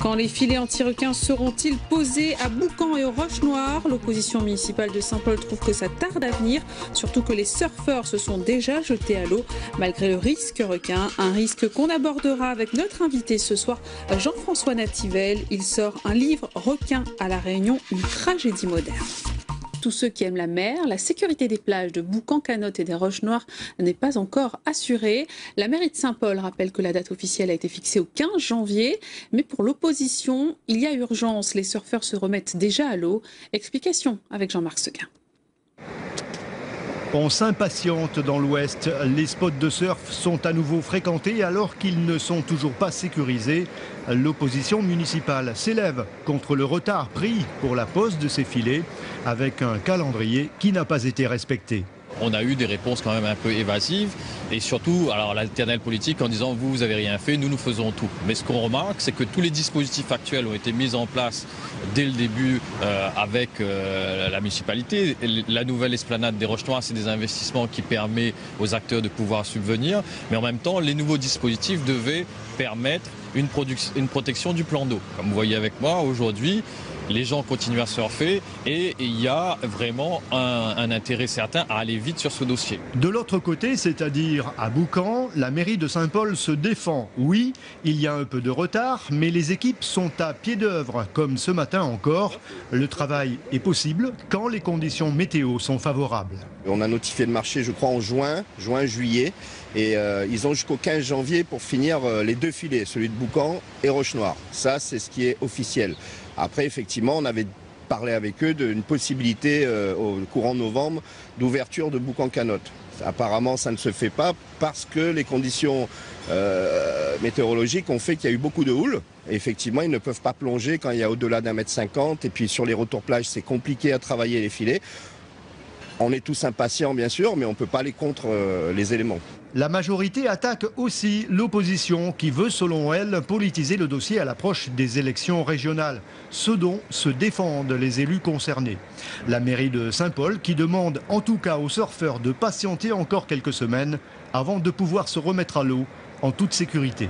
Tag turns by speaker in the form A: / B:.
A: Quand les filets anti-requins seront-ils posés à Boucan et aux Roches-Noires? L'opposition municipale de Saint-Paul trouve que ça tarde à venir, surtout que les surfeurs se sont déjà jetés à l'eau, malgré le risque requin, un risque qu'on abordera avec notre invité ce soir, Jean-François Nativel. Il sort un livre, Requin à la Réunion, une tragédie moderne. Tous ceux qui aiment la mer, la sécurité des plages de Boucan-Canotte et des Roches-Noires n'est pas encore assurée. La mairie de Saint-Paul rappelle que la date officielle a été fixée au 15 janvier. Mais pour l'opposition, il y a urgence. Les surfeurs se remettent déjà à l'eau. Explication avec Jean-Marc Seguin.
B: On s'impatiente dans l'ouest. Les spots de surf sont à nouveau fréquentés alors qu'ils ne sont toujours pas sécurisés. L'opposition municipale s'élève contre le retard pris pour la pose de ces filets avec un calendrier qui n'a pas été respecté.
C: On a eu des réponses quand même un peu évasives et surtout alors l'alternelle politique en disant vous avez rien fait, nous faisons tout. Mais ce qu'on remarque, c'est que tous les dispositifs actuels ont été mis en place dès le début avec la municipalité. La nouvelle esplanade des Roches-Noires, c'est des investissements qui permettent aux acteurs de pouvoir subvenir. Mais en même temps, les nouveaux dispositifs devaient permettre une protection du plan d'eau. Comme vous voyez avec moi, aujourd'hui, les gens continuent à surfer et il y a vraiment un intérêt certain à aller vite sur ce dossier.
B: De l'autre côté, c'est-à-dire à Boucan, la mairie de Saint-Paul se défend. Oui, il y a un peu de retard, mais les équipes sont à pied d'œuvre, comme ce matin encore. Le travail est possible quand les conditions météo sont favorables.
D: On a notifié le marché, je crois, en juin-juillet. Et ils ont jusqu'au 15 janvier pour finir les deux filets, celui de Boucan et Roche-Noire. Ça, c'est ce qui est officiel. Après, effectivement, on avait parlé avec eux d'une possibilité au courant novembre d'ouverture de Boucan-Canotte. Apparemment, ça ne se fait pas parce que les conditions météorologiques ont fait qu'il y a eu beaucoup de houle. Et effectivement, ils ne peuvent pas plonger quand il y a au-delà d'1,50 m. Et puis sur les retours plage, c'est compliqué à travailler les filets. On est tous impatients, bien sûr, mais on ne peut pas aller contre les éléments.
B: La majorité attaque aussi l'opposition qui veut, selon elle, politiser le dossier à l'approche des élections régionales, ce dont se défendent les élus concernés. La mairie de Saint-Paul qui demande en tout cas aux surfeurs de patienter encore quelques semaines avant de pouvoir se remettre à l'eau en toute sécurité.